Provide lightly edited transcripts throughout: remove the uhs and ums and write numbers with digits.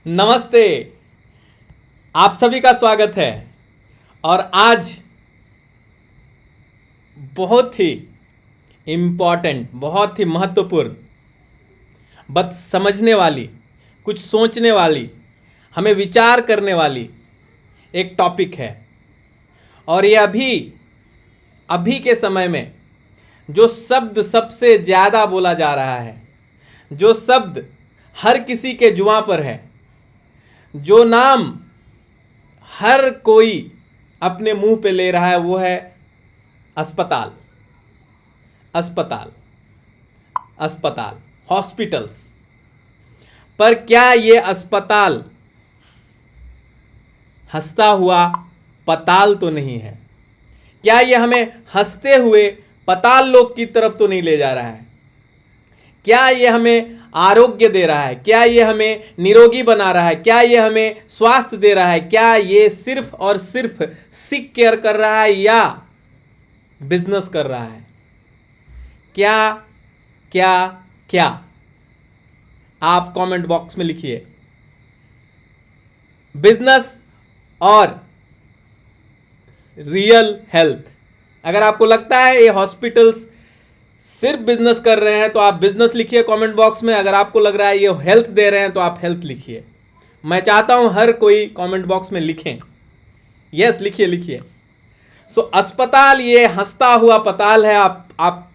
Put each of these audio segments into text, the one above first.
नमस्ते। आप सभी का स्वागत है। और आज बहुत ही इम्पॉर्टेंट, बहुत ही महत्वपूर्ण, बात समझने वाली, कुछ सोचने वाली, हमें विचार करने वाली एक टॉपिक है। और ये अभी के समय में जो शब्द सबसे ज़्यादा बोला जा रहा है, जो शब्द हर किसी के जुबां पर है, जो नाम हर कोई अपने मुंह पे ले रहा है, वो है अस्पताल। अस्पताल, अस्पताल, हॉस्पिटल्स। पर क्या ये अस्पताल हंसता हुआ पताल तो नहीं है? क्या ये हमें हंसते हुए पताल लोक की तरफ तो नहीं ले जा रहा है? क्या ये हमें आरोग्य दे रहा है? क्या ये हमें निरोगी बना रहा है? क्या ये हमें स्वास्थ्य दे रहा है? क्या ये सिर्फ और सिर्फ सिक केयर कर रहा है या बिजनेस कर रहा है? क्या क्या क्या? आप कमेंट बॉक्स में लिखिए। बिजनेस और रियल हेल्थ। अगर आपको लगता है ये हॉस्पिटल्स सिर्फ बिजनेस कर रहे हैं तो आप बिजनेस लिखिए कमेंट बॉक्स में। अगर आपको लग रहा है ये हेल्थ दे रहे हैं तो आप हेल्थ लिखिए। मैं चाहता हूं हर कोई कमेंट बॉक्स में लिखें। यस, लिखिए लिखिए। सो अस्पताल ये हंसता हुआ पताल है। आप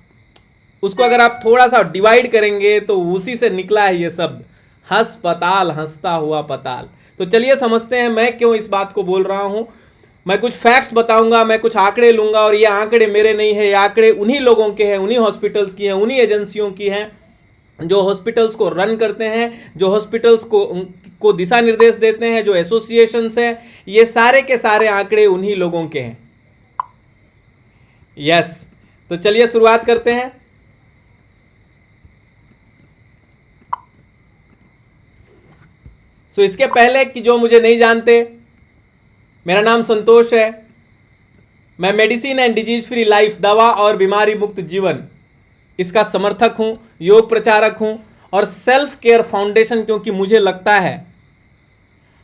उसको अगर आप थोड़ा सा डिवाइड करेंगे तो उसी से निकला है ये शब्द, हस्पताल, हंसता हुआ पताल। तो चलिए समझते हैं मैं क्यों इस बात को बोल रहा हूं। मैं कुछ फैक्ट्स बताऊंगा, मैं कुछ आंकड़े लूंगा, और ये आंकड़े मेरे नहीं है, ये आंकड़े उन्हीं लोगों के हैं, उन्हीं हॉस्पिटल्स की हैं, उन्हीं एजेंसियों की हैं जो हॉस्पिटल्स को रन करते हैं, जो हॉस्पिटल्स को दिशा निर्देश देते हैं, जो एसोसिएशंस हैं। ये सारे के सारे आंकड़े उन्हीं लोगों के हैं। यस, तो चलिए शुरुआत करते हैं। सो इसके पहले कि जो मुझे नहीं जानते, मेरा नाम संतोष है। मैं medicine and disease free life, दवा और बीमारी मुक्त जीवन, इसका समर्थक हूं, योग प्रचारक हूं और सेल्फ केयर फाउंडेशन, क्योंकि मुझे लगता है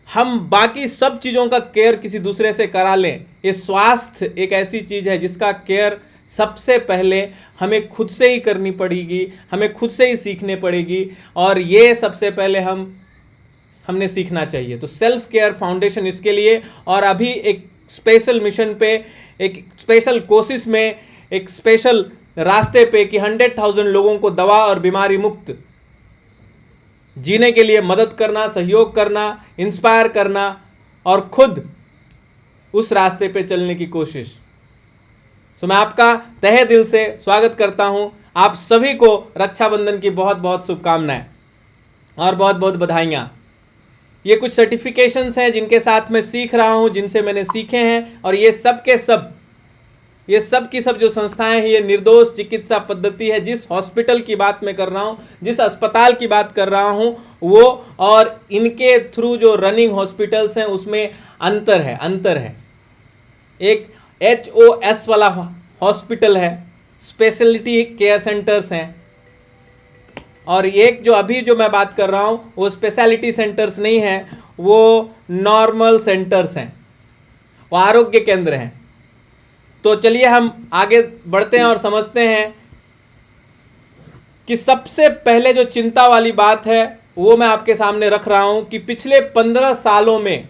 हम बाकी सब चीज़ों का केयर किसी दूसरे से करा लें। ये स्वास्थ्य एक ऐसी चीज़ है जिसका केयर सबसे पहले हमें खुद से ही करनी पड़ेगी, हमें खुद से ही सीखने पड़ेगी, और ये सबसे पहले हमने सीखना चाहिए। तो सेल्फ केयर फाउंडेशन इसके लिए, और अभी एक स्पेशल मिशन पे, एक स्पेशल कोशिश में, एक स्पेशल रास्ते पे कि 100,000 लोगों को दवा और बीमारी मुक्त जीने के लिए मदद करना, सहयोग करना, इंस्पायर करना और खुद उस रास्ते पे चलने की कोशिश। सो मैं आपका तहे दिल से स्वागत करता हूं। आप सभी को रक्षाबंधन की बहुत बहुत शुभकामनाएं और बहुत बहुत बधाइयाँ। ये कुछ सर्टिफिकेशंस हैं जिनके साथ मैं सीख रहा हूँ, जिनसे मैंने सीखे हैं, और ये सब के सब, ये सब की सब जो संस्थाएं हैं, ये निर्दोष चिकित्सा पद्धति है। जिस हॉस्पिटल की बात मैं कर रहा हूँ, जिस अस्पताल की बात कर रहा हूँ, वो और इनके थ्रू जो रनिंग हॉस्पिटल्स हैं उसमें अंतर है। एक HOS वाला हॉस्पिटल है, स्पेशलिटी केयर सेंटर्स हैं, और एक जो अभी जो मैं बात कर रहा हूँ वो स्पेशलिटी सेंटर्स नहीं हैं, वो नॉर्मल सेंटर्स हैं, वो आरोग्य केंद्र हैं। तो चलिए हम आगे बढ़ते हैं और समझते हैं कि सबसे पहले जो चिंता वाली बात है वो मैं आपके सामने रख रहा हूँ कि पिछले 15 सालों में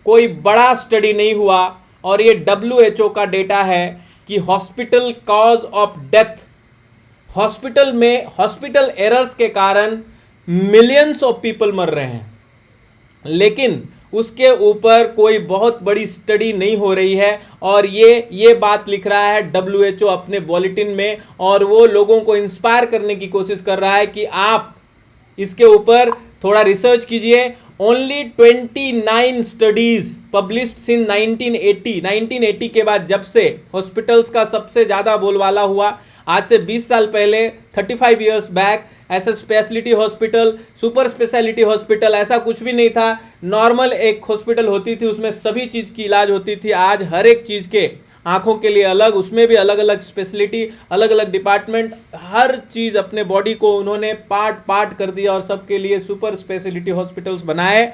कोई बड़ा स्टडी नहीं हुआ, और ये WHO का डेटा है कि hospital cause of death, hospital में हॉस्पिटल एरर्स के कारण मिलियंस ऑफ पीपल मर रहे हैं, लेकिन उसके ऊपर कोई बहुत बड़ी स्टडी नहीं हो रही है। और ये बात लिख रहा है WHO अपने बुलेटिन में, और वो लोगों को इंस्पायर करने की कोशिश कर रहा है कि आप इसके ऊपर थोड़ा रिसर्च कीजिए। ओनली 29 स्टडीज पब्लिश्ड सिंस 1980 के बाद, जब से हॉस्पिटल्स का सबसे ज़्यादा बोलबाला हुआ, आज से 20 साल पहले, 35 ईयर्स बैक, ऐसा speciality hospital, super speciality hospital, ऐसा कुछ भी नहीं था। नॉर्मल एक हॉस्पिटल होती थी, उसमें सभी चीज़ की इलाज होती थी। आज हर एक चीज़ के आंखों के लिए अलग, उसमें भी अलग अलग स्पेशलिटी, अलग अलग डिपार्टमेंट, हर चीज़ अपने बॉडी को उन्होंने पार्ट पार्ट कर दिया और सबके लिए सुपर स्पेशलिटी हॉस्पिटल्स बनाए।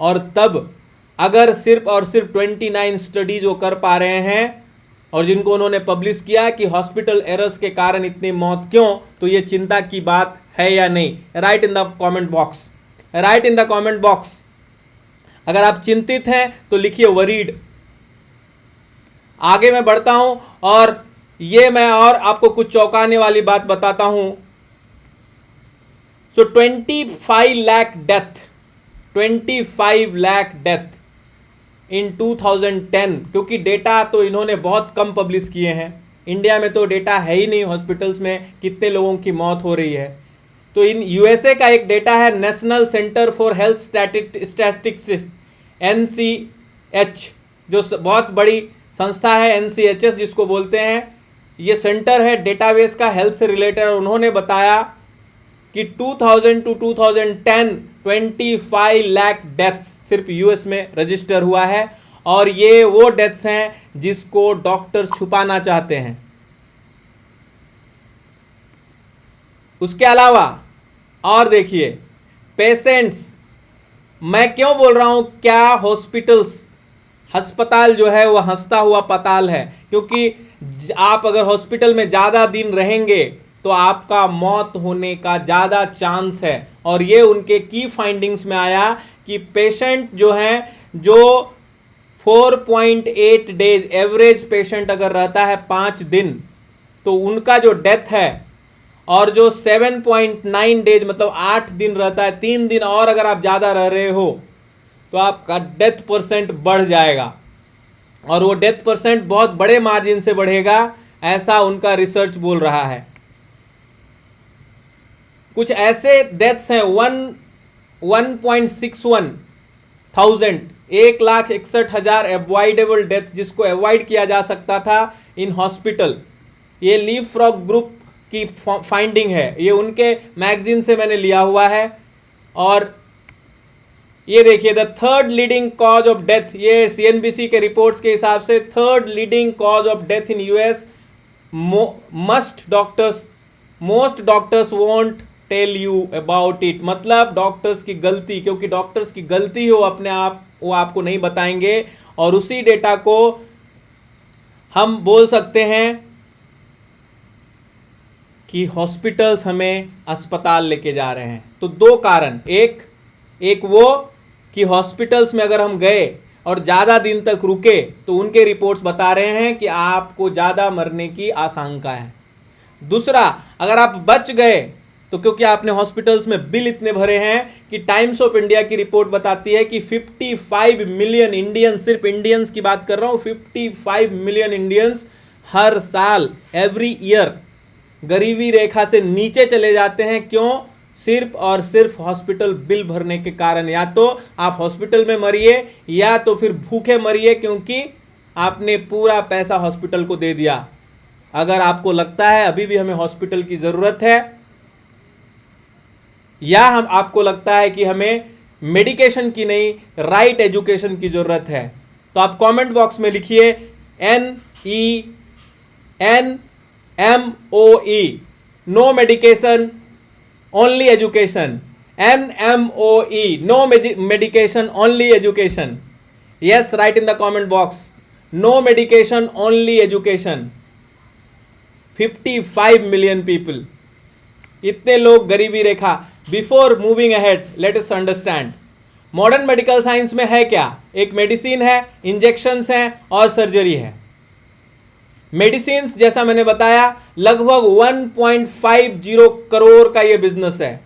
और तब अगर सिर्फ और सिर्फ 29 स्टडी जो कर पा रहे हैं और जिनको उन्होंने पब्लिश किया कि हॉस्पिटल एरर्स के कारण इतनी मौत क्यों, तो ये चिंता की बात है या नहीं? Right in the comment box, right in the comment box. अगर आप चिंतित हैं तो लिखिए वरीड। आगे मैं बढ़ता हूं और ये मैं और आपको कुछ चौंकाने वाली बात बताता हूं। सो 25 lakh death, 25 lakh death in 2010, क्योंकि डेटा तो इन्होंने बहुत कम पब्लिश किए हैं। इंडिया में तो डेटा है ही नहीं हॉस्पिटल्स में कितने लोगों की मौत हो रही है। तो इन यूएसए का एक डेटा है, national centre for health statistics, NCH, जो बहुत बड़ी संस्था है, NCHS जिसको बोलते हैं। ये सेंटर है डेटाबेस का हेल्थ से रिलेटेड। उन्होंने बताया कि 2000 टू 2010 25 लाख डेथ्स सिर्फ यूएस में रजिस्टर हुआ है। और ये वो डेथ्स हैं जिसको डॉक्टर छुपाना चाहते हैं। उसके अलावा और देखिए पेशेंट्स, मैं क्यों बोल रहा हूं क्या हॉस्पिटल्स, अस्पताल जो है वह हंसता हुआ पाताल है, क्योंकि आप अगर हॉस्पिटल में ज़्यादा दिन रहेंगे तो आपका मौत होने का ज़्यादा चांस है। और ये उनके की फाइंडिंग्स में आया कि पेशेंट जो हैं, जो 4.8 डेज एवरेज पेशेंट अगर रहता है 5 दिन, तो उनका जो डेथ है, और जो 7.9 डेज मतलब 8 दिन रहता है, 3 दिन और अगर आप ज़्यादा रह रहे हो तो आपका डेथ परसेंट बढ़ जाएगा। और वो डेथ परसेंट बहुत बड़े मार्जिन से बढ़ेगा, ऐसा उनका रिसर्च बोल रहा है। कुछ ऐसे डेथ्स हैं 1.61 थाउजेंड, 1,61,000 अवॉइडेबल डेथ जिसको अवॉइड किया जा सकता था इन हॉस्पिटल। ये लीव फ्रॉग ग्रुप की फाइंडिंग है, ये उनके मैगजीन से मैंने लिया हुआ है। और ये देखिए the third leading cause of death, ये CNBC के रिपोर्ट्स के हिसाब से third leading cause of death in US। Most doctors won't tell you about it, मतलब डॉक्टर्स की गलती, क्योंकि डॉक्टर्स की गलती हो अपने आप, वो आपको नहीं बताएंगे। और उसी डेटा को हम बोल सकते हैं कि हॉस्पिटल्स हमें अस्पताल लेके जा रहे हैं। तो दो कारण, एक वो कि हॉस्पिटल्स में अगर हम गए और ज़्यादा दिन तक रुके तो उनके रिपोर्ट्स बता रहे हैं कि आपको ज़्यादा मरने की आशंका है। दूसरा, अगर आप बच गए तो क्योंकि आपने हॉस्पिटल्स में बिल इतने भरे हैं कि टाइम्स ऑफ इंडिया की रिपोर्ट बताती है कि 55 मिलियन इंडियंस, सिर्फ इंडियंस की बात कर रहा हूँ, 55 मिलियन इंडियंस हर साल, एवरी ईयर, गरीबी रेखा से नीचे चले जाते हैं। क्यों? सिर्फ और सिर्फ हॉस्पिटल बिल भरने के कारण। या तो आप हॉस्पिटल में मरिए या तो फिर भूखे मरिए, क्योंकि आपने पूरा पैसा हॉस्पिटल को दे दिया। अगर आपको लगता है अभी भी हमें हॉस्पिटल की ज़रूरत है, या आपको लगता है कि हमें मेडिकेशन की नहीं, राइट एजुकेशन की ज़रूरत है, तो आप कमेंट बॉक्स में लिखिए NENMOE, no medication only education. NMOE, no medication only education. Yes, right in the comment box, no medication only education. 55 million people, इतने लोग गरीबी रेखा। Before moving ahead, let us understand modern medical science में है क्या। एक medicine है, injections हैं और सर्जरी है। मेडिसिन्स जैसा मैंने बताया लगभग 1.50 करोड़ का ये बिजनेस है।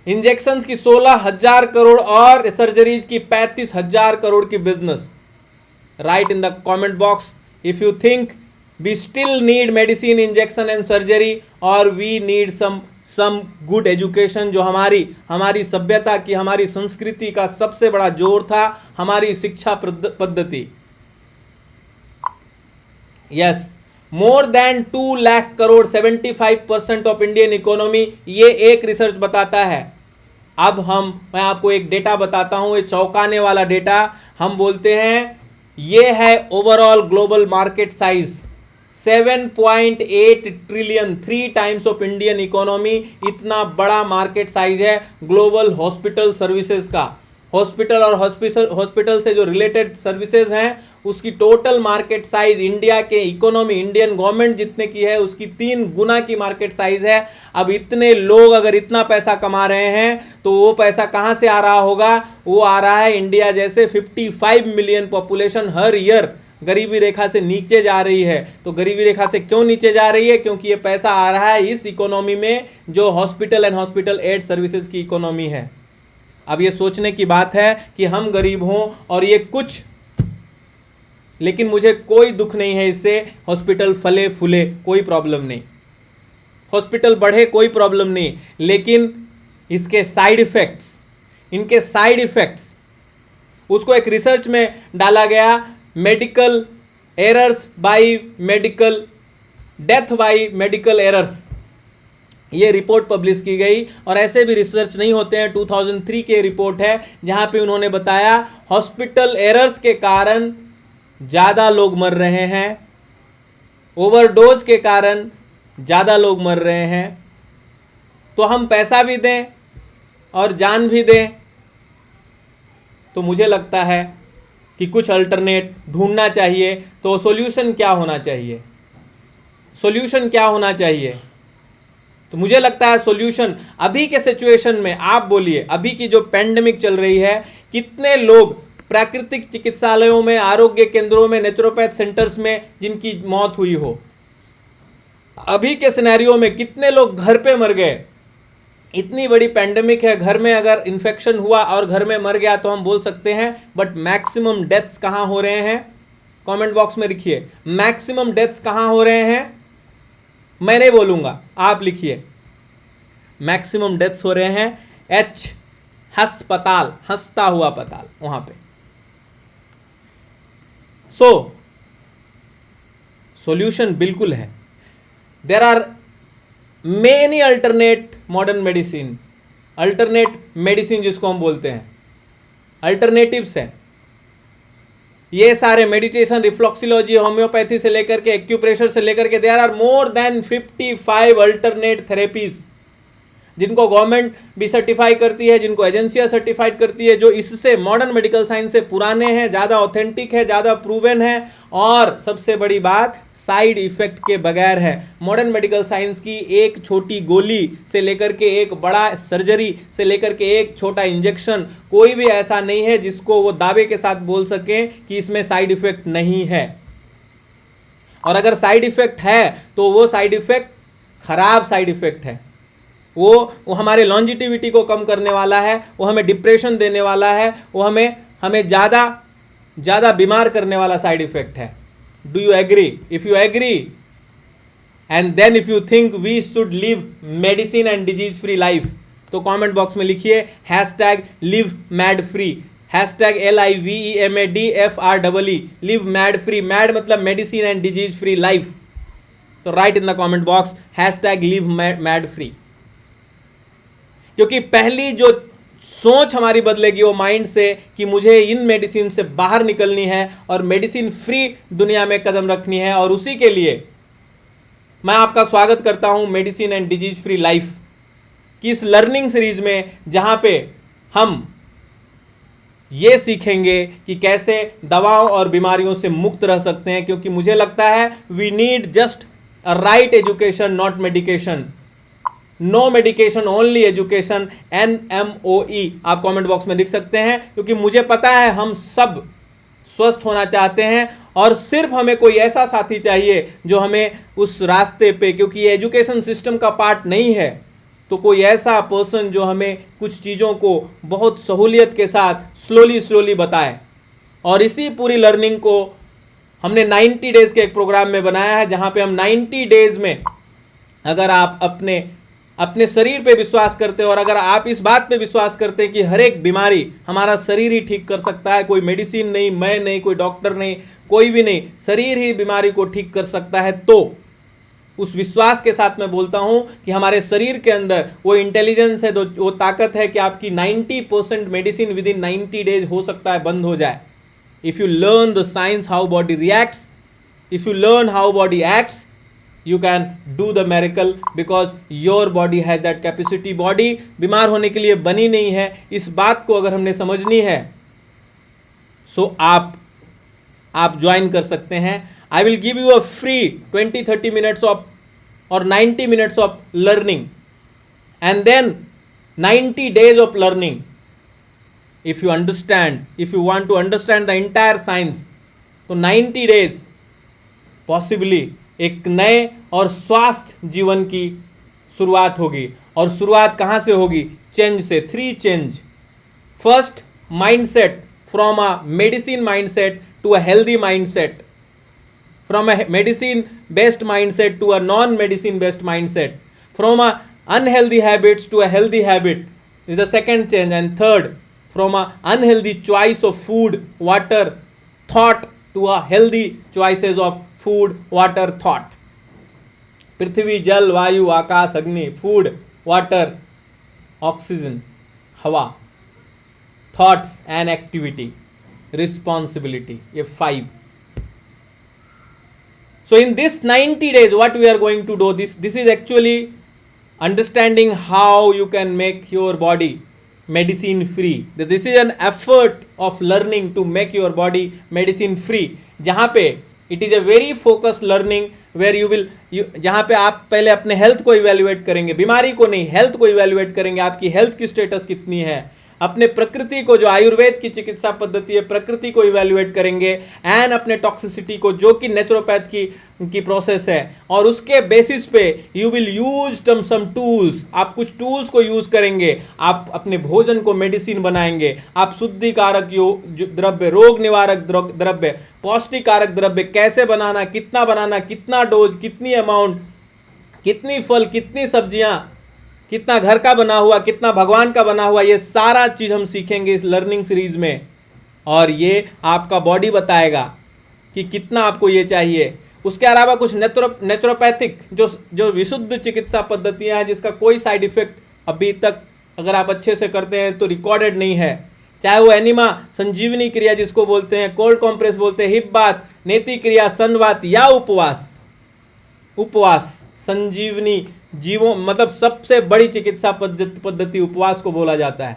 इंजेक्शंस की 16,000 करोड़ और सर्जरीज की 35,000 करोड़ की business. Right in the comment box if you think we still need medicine, injection and surgery, और we need some good education. जो हमारी सभ्यता की, हमारी संस्कृति का सबसे बड़ा जोर था, हमारी शिक्षा पद्धति। Yes, more than 2 lakh crore, 75% of Indian economy, ये एक रिसर्च बताता है। अब मैं आपको एक डेटा बताता हूं, ये चौंकाने वाला डेटा। हम बोलते हैं ये है overall global market size 7.8 trillion, 3 times of Indian economy. इतना बड़ा मार्केट साइज है ग्लोबल हॉस्पिटल सर्विसेज का। हॉस्पिटल और हॉस्पिटल से जो रिलेटेड सर्विसेज हैं उसकी टोटल मार्केट साइज इंडिया के इकोनॉमी, इंडियन गवर्नमेंट जितने की है उसकी 3 गुना की मार्केट साइज है। अब इतने लोग अगर इतना पैसा कमा रहे हैं तो वो पैसा कहां से आ रहा होगा? वो आ रहा है इंडिया जैसे 55 मिलियन पॉपुलेशन हर ईयर गरीबी रेखा से नीचे जा रही है। तो गरीबी रेखा से क्यों नीचे जा रही है? क्योंकि ये पैसा आ रहा है इस इकोनॉमी में जो hospital and hospital aid services की इकोनॉमी है। अब ये सोचने की बात है कि हम गरीब हों और ये कुछ, लेकिन मुझे कोई दुख नहीं है इससे। हॉस्पिटल फले फूले कोई प्रॉब्लम नहीं, हॉस्पिटल बढ़े कोई प्रॉब्लम नहीं, लेकिन इसके साइड इफेक्ट्स, इनके साइड इफेक्ट्स, उसको एक रिसर्च में डाला गया, medical errors by medical, death by medical errors. ये रिपोर्ट पब्लिश की गई और ऐसे भी रिसर्च नहीं होते हैं। 2003 के रिपोर्ट है जहां पे उन्होंने बताया हॉस्पिटल एरर्स के कारण ज़्यादा लोग मर रहे हैं, ओवरडोज के कारण ज़्यादा लोग मर रहे हैं। तो हम पैसा भी दें और जान भी दें, तो मुझे लगता है कि कुछ अल्टरनेट ढूंढना चाहिए। तो सॉल्यूशन क्या होना चाहिए? सॉल्यूशन क्या होना चाहिए? तो मुझे लगता है सॉल्यूशन अभी के सिचुएशन में, आप बोलिए अभी की जो पेंडेमिक चल रही है, कितने लोग प्राकृतिक चिकित्सालयों में, आरोग्य केंद्रों में, नेचुरोपैथ सेंटर्स में जिनकी मौत हुई हो, अभी के सिनेरियो में कितने लोग घर पे मर गए। इतनी बड़ी पेंडेमिक है, घर में अगर इन्फेक्शन हुआ और घर में मर गया तो हम बोल सकते हैं, बट मैक्सिमम डेथ्स कहाँ हो रहे हैं? कमेंट बॉक्स में लिखिए मैक्सिमम डेथ्स कहाँ हो रहे हैं। मैं नहीं बोलूंगा, आप लिखिए मैक्सिमम डेथ्स हो रहे हैं एच अस्पताल, हंसता हुआ पताल, वहां पे। सॉल्यूशन बिल्कुल है। There are many alternate modern medicine, alternate medicine जिसको हम बोलते हैं, अल्टरनेटिव्स हैं ये सारे। मेडिटेशन, रिफ्लॉक्सियोलॉजी, होम्योपैथी से लेकर के एक्यूप्रेशर से लेकर के there are more than 55 alternate therapies जिनको गवर्नमेंट भी सर्टिफाई करती है, जिनको एजेंसियां सर्टिफाइड करती है, जो इससे मॉडर्न मेडिकल साइंस से पुराने हैं, ज़्यादा ऑथेंटिक है, ज़्यादा प्रूवन है और सबसे बड़ी बात साइड इफेक्ट के बगैर है। मॉडर्न मेडिकल साइंस की एक छोटी गोली से लेकर के एक बड़ा सर्जरी से लेकर के एक छोटा इंजेक्शन, कोई भी ऐसा नहीं है जिसको वो दावे के साथ बोल सकें कि इसमें साइड इफेक्ट नहीं है। और अगर साइड इफेक्ट है तो वो साइड इफेक्ट खराब साइड इफेक्ट है। वो हमारे लॉन्जिटिविटी को कम करने वाला है, वो हमें डिप्रेशन देने वाला है, वो हमें ज़्यादा बीमार करने वाला साइड इफेक्ट है। Do you agree? If you agree and then if you think we should live medicine and disease free life, तो कमेंट बॉक्स में लिखिए #live mad free, #LIVEMADFREE, live mad free. Mad मतलब medicine and disease free life. तो right in the comment box #live mad free। क्योंकि पहली जो सोच हमारी बदलेगी वो माइंड से कि मुझे इन मेडिसिन से बाहर निकलनी है और मेडिसिन फ्री दुनिया में कदम रखनी है। और उसी के लिए मैं आपका स्वागत करता हूं medicine and disease free life की इस लर्निंग सीरीज में, जहां पे हम ये सीखेंगे कि कैसे दवाओं और बीमारियों से मुक्त रह सकते हैं। क्योंकि मुझे लगता है we need just a right education, not medication. No medication only education, NMOE आप कमेंट बॉक्स में लिख सकते हैं। क्योंकि मुझे पता है हम सब स्वस्थ होना चाहते हैं और सिर्फ हमें कोई ऐसा साथी चाहिए जो हमें उस रास्ते पे, क्योंकि ये एजुकेशन सिस्टम का पार्ट नहीं है, तो कोई ऐसा पर्सन जो हमें कुछ चीज़ों को बहुत सहूलियत के साथ स्लोली बताए। और इसी पूरी लर्निंग को हमने 90 डेज के एक प्रोग्राम में बनाया है, जहाँ पे हम 90 डेज में अगर आप अपने शरीर पे विश्वास करते हैं और अगर आप इस बात पे विश्वास करते हैं कि हर एक बीमारी हमारा शरीर ही ठीक कर सकता है, कोई मेडिसिन नहीं, मैं नहीं, कोई डॉक्टर नहीं, कोई भी नहीं, शरीर ही बीमारी को ठीक कर सकता है, तो उस विश्वास के साथ मैं बोलता हूं कि हमारे शरीर के अंदर वो इंटेलिजेंस है, वो ताकत है कि आपकी 90% मेडिसिन विद इन 90 डेज हो सकता है बंद हो जाए। If you learn the science how body reacts, if you learn how body acts, you can do the miracle because your body has that capacity. Body बीमार होने के लिए बनी नहीं है, इस बात को अगर हमने समझनी है सो आप ज्वाइन कर सकते हैं. I will give you a free 20-30 minutes of और 90 minutes of learning and then 90 days of learning. If you understand, if you want to understand the entire science, तो 90 days पॉसिबली एक नए और स्वस्थ जीवन की शुरुआत होगी. और शुरुआत कहाँ से होगी? चेंज से. 3 change. First, mindset. From a medicine mindset to a healthy mindset. From a medicine based mindset to a non medicine based mindset. From a unhealthy habits to a healthy habit is the second change. And third, from a unhealthy choice of food, water, thought to a healthy choices of food, water, thought. पृथ्वी, जल, वायु, आकाश, अग्नि. Food, water, oxygen, हवा. Thoughts and activity, responsibility. ये 5. So in this 90 days what we are going to do, this is actually understanding how you can make your body medicine free. This is an effort of learning to make your body medicine free. जहाँ पे it is a very focused learning where you will जहाँ पे आप पहले अपने health को evaluate करेंगे, बीमारी को नहीं, हेल्थ को इवेल्युएट करेंगे. आपकी हेल्थ की स्टेटस कितनी है, अपने प्रकृति को, जो आयुर्वेद की चिकित्सा पद्धति है, प्रकृति को इवेल्युएट करेंगे. एंड अपने टॉक्सिसिटी को, जो कि नेचुरोपैथ की प्रोसेस है. और उसके बेसिस पे you will use some tools. आप कुछ टूल्स को यूज करेंगे. आप अपने भोजन को मेडिसिन बनाएंगे. आप शुद्धिकारक द्रव्य, रोग निवारक द्रव्य, पौष्टिकारक द्रव्य कैसे बनाना, कितना डोज, कितनी अमाउंट, कितनी फल, कितनी सब्जियां, कितना घर का बना हुआ, कितना भगवान का बना हुआ, ये सारा चीज़ हम सीखेंगे इस लर्निंग सीरीज में. और ये आपका बॉडी बताएगा कि कितना आपको ये चाहिए. उसके अलावा कुछ नेचुरोपैथिक जो विशुद्ध चिकित्सा पद्धतियां हैं जिसका कोई साइड इफेक्ट अभी तक अगर आप अच्छे से करते हैं तो रिकॉर्डेड नहीं है. चाहे वो एनिमा, संजीवनी क्रिया जिसको बोलते हैं, कोल्ड कॉम्प्रेस बोलते हैं, हिप बात, नेति क्रिया, सनवात या उपवास, संजीवनी जीवों, मतलब सबसे बड़ी चिकित्सा पद्धति उपवास को बोला जाता है.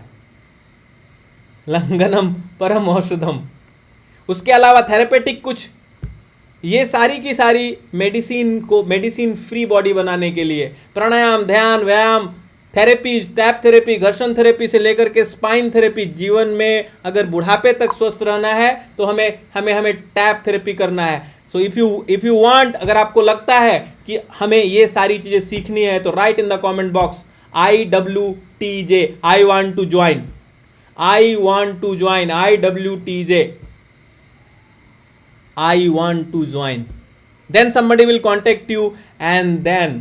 लंघनम परम औषधम. उसके अलावा थेरेपेटिक कुछ, ये सारी की सारी मेडिसिन फ्री बॉडी बनाने के लिए प्राणायाम, ध्यान, व्यायाम, थेरेपी, टैप थेरेपी, घर्षण थेरेपी से लेकर के स्पाइन थेरेपी. जीवन में अगर बुढ़ापे तक स्वस्थ रहना है तो हमें टैप थेरेपी करना है. सो इफ यू वांट, अगर आपको लगता है कि हमें ये सारी चीज़ें सीखनी है तो right in the comment box IWTJ, I want to join, IWTJ, I want to join. Then somebody will contact you and then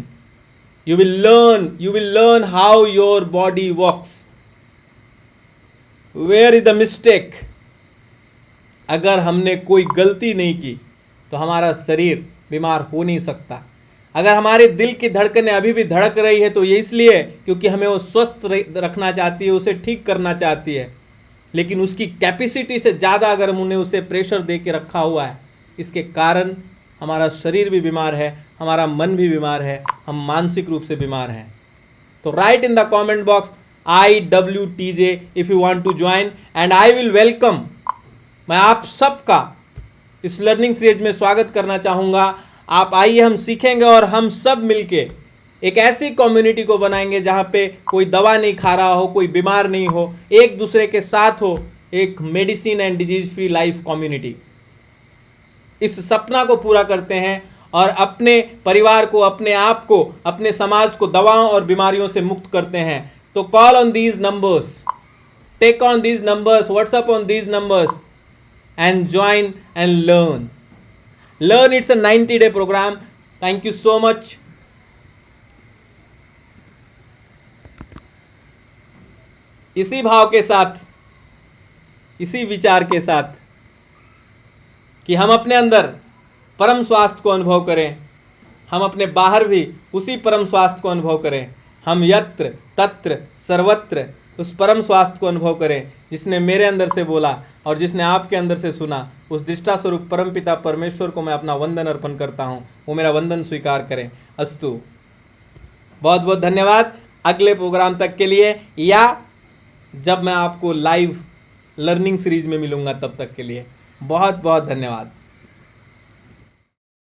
you will learn how your body works. Where is the mistake? अगर हमने कोई गलती नहीं की तो हमारा शरीर बीमार हो नहीं सकता. अगर हमारे दिल की धड़कनें अभी भी धड़क रही है तो ये इसलिए क्योंकि हमें वो स्वस्थ रखना चाहती है, उसे ठीक करना चाहती है. लेकिन उसकी कैपेसिटी से ज़्यादा अगर हमने उसे प्रेशर दे के रखा हुआ है, इसके कारण हमारा शरीर भी बीमार है, हमारा मन भी बीमार है, हम मानसिक रूप से बीमार हैं. तो right in the comment box IWTJ if you want to join and I will welcome. मैं आप सबका इस लर्निंग सीरीज में स्वागत करना चाहूँगा. आप आइए, हम सीखेंगे और हम सब मिलके एक ऐसी कम्युनिटी को बनाएंगे जहाँ पे कोई दवा नहीं खा रहा हो, कोई बीमार नहीं हो, एक दूसरे के साथ हो, एक medicine and disease free life community. इस सपना को पूरा करते हैं और अपने परिवार को, अपने आप को, अपने समाज को दवाओं और बीमारियों से मुक्त करते हैं. तो call on these numbers, take on these numbers, WhatsApp on these numbers and join and learn. It's a 90-day programme. Thank you so much. इसी भाव के साथ, इसी विचार के साथ कि हम अपने अंदर परम स्वास्थ्य को अनुभव करें, हम अपने बाहर भी उसी परम स्वास्थ्य को अनुभव करें. हम यत्र तत्र सर्वत्र उस परम स्वास्थ्य को अनुभव करें जिसने मेरे अंदर से बोला और जिसने आपके अंदर से सुना। उस दृष्टा स्वरूप परम पिता परमेश्वर को मैं अपना वंदन अर्पण करता हूँ, वो मेरा वंदन स्वीकार करें। अस्तु, बहुत बहुत धन्यवाद। अगले प्रोग्राम तक के लिए, या जब मैं आपको लाइव लर्निंग सीरीज में मिलूंगा तब तक के लिए बहुत बहुत धन्यवाद।